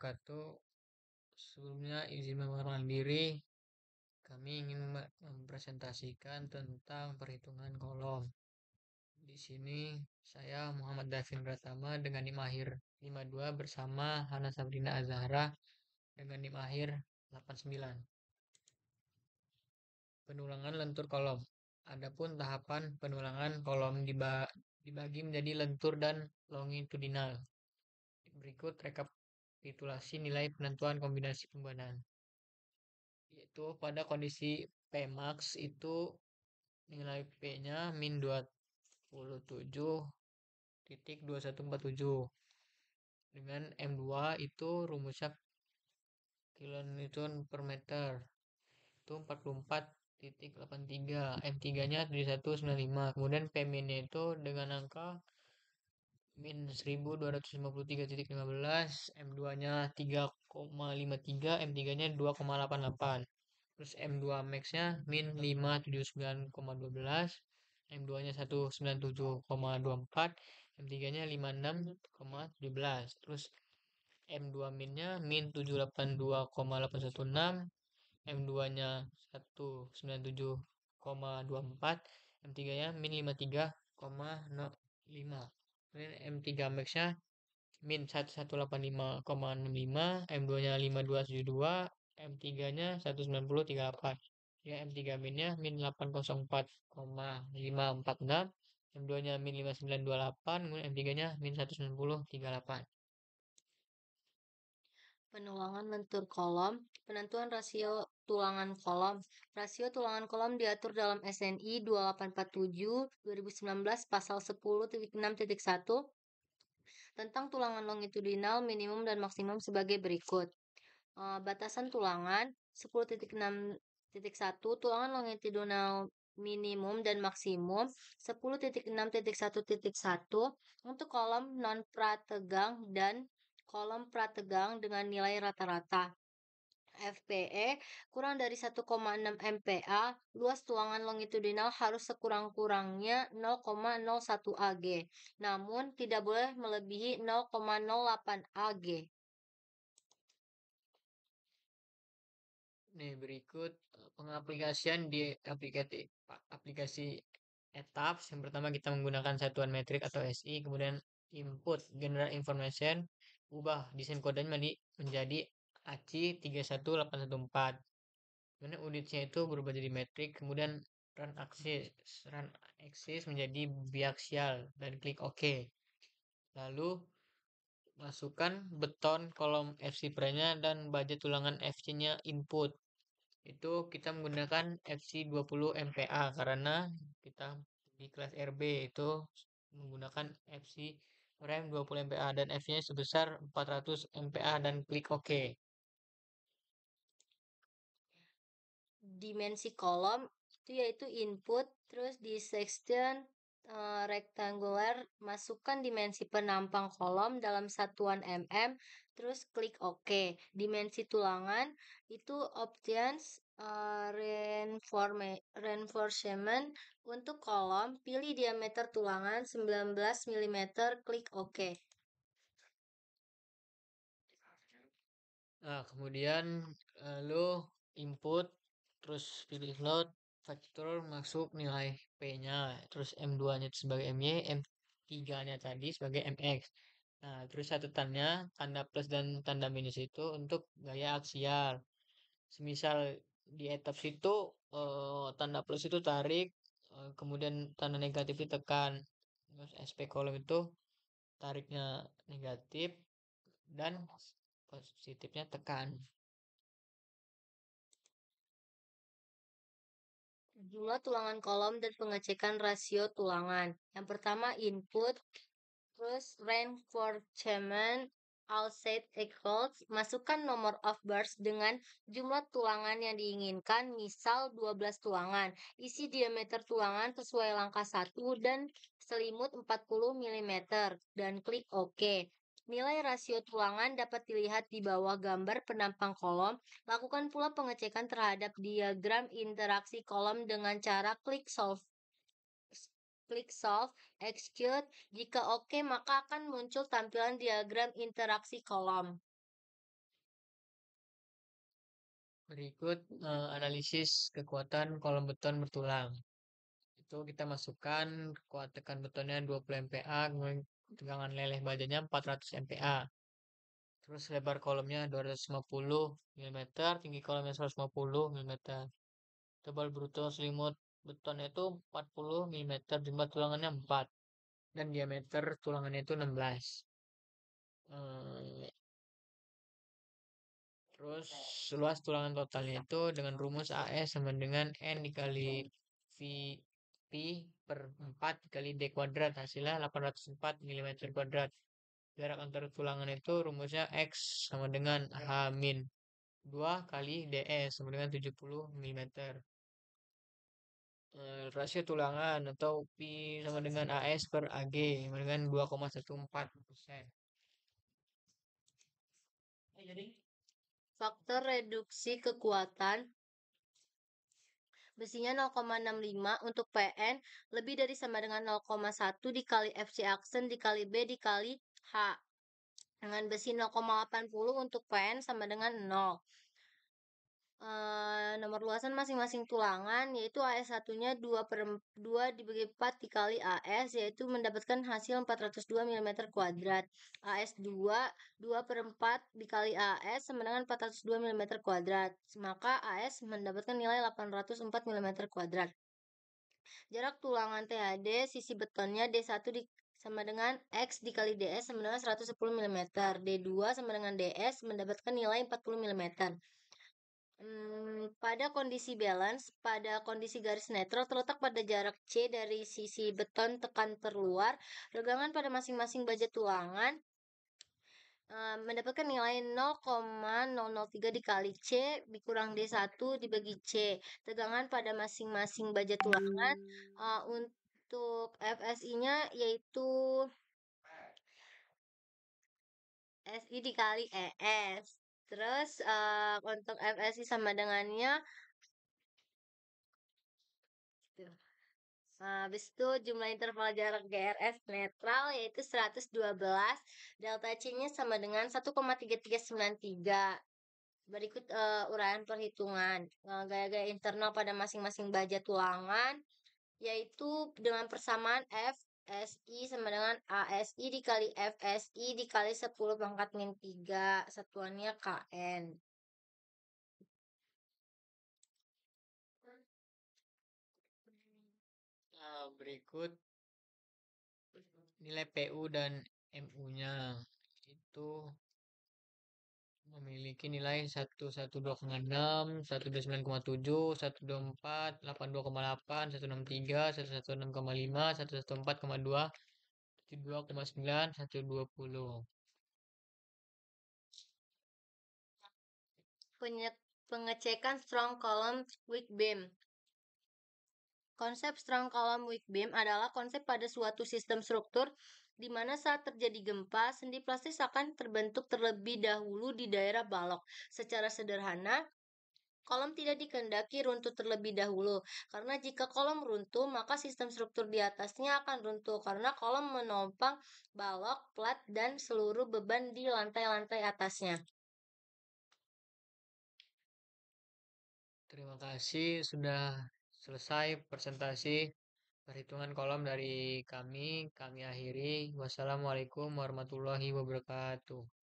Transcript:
wabarakatuh. Sebelumnya izin memperkenalkan diri. Kami ingin mempresentasikan tentang perhitungan kolom. Di sini saya Muhammad Davin Pratama dengan NIM akhir 52 bersama Hana Sabrina Azahra dengan NIM akhir 89. Penulangan lentur kolom. Adapun tahapan penulangan kolom dibagi menjadi lentur dan longitudinal. Berikut rekapitulasi nilai penentuan kombinasi pembuatan. Yaitu pada kondisi Pmax itu nilai P-nya min 27,2147 dengan M2 itu rumusnya kilonewton per meter itu 44,83, M3 nya 7195, kemudian P minnya itu dengan angka min 1253,15, M2 nya 3,53, M3 nya 2,88. Terus M2 max nya min 579,12, M2 nya 197,24, M3 nya 56,17. Terus M2 min nya min 782,816, M2 nya 197,24, M3 nya min 53,05. Kemudian M3 max nya min 1185,65, M2 nya 5272, M3 nya 190,38. Ya, M3 min nya min 804,546, M2 nya min 5928, kemudian M3 nya min 190,38. Penulangan lentur kolom, penentuan rasio tulangan kolom. Rasio tulangan kolom diatur dalam SNI 2847 2019 pasal 10.6.1 tentang tulangan longitudinal minimum dan maksimum sebagai berikut. Batasan tulangan 10.6.1 tulangan longitudinal minimum dan maksimum 10.6.1.1 untuk kolom non prategang dan kolom prategang dengan nilai rata-rata. FPE kurang dari 1,6 MPa, luas tulangan longitudinal harus sekurang-kurangnya 0,01 Ag, namun tidak boleh melebihi 0,08 Ag. Nih berikut pengaplikasian di aplikasi ETAPS. Yang pertama kita menggunakan satuan metrik atau SI, kemudian input general information, ubah desain kodenya menjadi ACI 31814. Kemudian unitnya itu berubah jadi metrik, kemudian run axis menjadi biaksial dan klik OK. Lalu masukkan beton kolom FC prime-nya dan baja tulangan FC-nya input. Itu kita menggunakan FC 20 MPa karena kita di kelas RB itu menggunakan FC rem 20 MPa dan F-nya sebesar 400 MPa dan klik OK. Dimensi kolom itu yaitu input, terus di section rectangular masukkan dimensi penampang kolom dalam satuan mm, terus klik OK. Dimensi tulangan itu options reinforcement untuk kolom, pilih diameter tulangan 19 mm, klik OK. Nah, kemudian lo input, terus pilih load, vektor masuk nilai P-nya, terus M2-nya sebagai MY, M3-nya tadi sebagai MX. Nah, terus catatannya tanda plus dan tanda minus itu untuk gaya aksial. Semisal di etap situ tanda plus itu tarik, kemudian tanda negatif itu tekan. Terus SP kolom itu tariknya negatif dan positifnya tekan. Jumlah tulangan kolom dan pengecekan rasio tulangan. Yang pertama input, terus reinforcement all set equals, masukkan nomor of burst dengan jumlah tulangan yang diinginkan, misal 12 tulangan. Isi diameter tulangan sesuai langkah 1 dan selimut 40 mm dan klik OK. Nilai rasio tulangan dapat dilihat di bawah gambar penampang kolom. Lakukan pula pengecekan terhadap diagram interaksi kolom dengan cara klik solve, execute. Jika oke, maka akan muncul tampilan diagram interaksi kolom. Berikut analisis kekuatan kolom beton bertulang. Itu kita masukkan kuat tekan betonnya 20 MPa, kemudian tegangan leleh bajanya 400 MPa. Terus lebar kolomnya 250 mm, tinggi kolomnya 150 mm. Tebal bruto selimut betonnya itu 40 mm, jumlah tulangannya 4 dan diameter tulangannya itu 16. Terus luas tulangan totalnya itu dengan rumus AS sama dengan N dikali V P per 4 dikali D kuadrat, hasilnya 804 mm kuadrat. Jarak antar tulangan itu rumusnya X sama dengan H min 2 kali DS sama dengan 70 mm. Rasio tulangan atau P sama dengan AS per AG sama dengan 2,14%. Faktor reduksi kekuatan besinya 0,65 untuk Pn lebih dari sama dengan 0,1 dikali FC aksen dikali B dikali H. Dengan besi 0,80 untuk Pn sama dengan 0. Nomor luasan masing-masing tulangan yaitu AS1-nya 2 dibagi 4 dikali AS yaitu mendapatkan hasil 402 mm kuadrat. AS2 2/4 dikali AS sama dengan 402 mm kuadrat. Maka AS mendapatkan nilai 804 mm kuadrat. Jarak tulangan THD sisi betonnya D1 sama dengan X dikali DS sama dengan 110 mm. D2 sama dengan DS mendapatkan nilai 40 mm. Pada kondisi balance, pada kondisi garis netral terletak pada jarak C dari sisi beton tekan terluar, regangan pada masing-masing baja tulangan mendapatkan nilai 0,003 dikali C dikurang D1 dibagi C. Tegangan pada masing-masing baja tulangan untuk FSI-nya yaitu SI dikali ES. Terus untuk FSI sama dengannya habis itu jumlah interval jarak GRS netral yaitu 112. Delta C-nya sama dengan 1,3393. Berikut uraian perhitungan. Gaya-gaya internal pada masing-masing baja tulangan yaitu dengan persamaan F SI sama dengan ASI dikali FSI dikali 10 pangkat min 3. Satuannya KN. Berikut nilai PU dan MU-nya itu memiliki nilai 112,6, 129,7, 124, 82,8, 163, 116,5, 114,2, 72,9, 120. Pengecekan strong column weak beam. Konsep strong column weak beam adalah konsep pada suatu sistem struktur di mana saat terjadi gempa, sendi plastis akan terbentuk terlebih dahulu di daerah balok. Secara sederhana, kolom tidak dikehendaki runtuh terlebih dahulu, karena jika kolom runtuh, maka sistem struktur di atasnya akan runtuh karena kolom menopang balok, plat, dan seluruh beban di lantai-lantai atasnya. Terima kasih sudah selesai presentasi perhitungan kolom dari kami. Kami akhiri. Wassalamualaikum warahmatullahi wabarakatuh.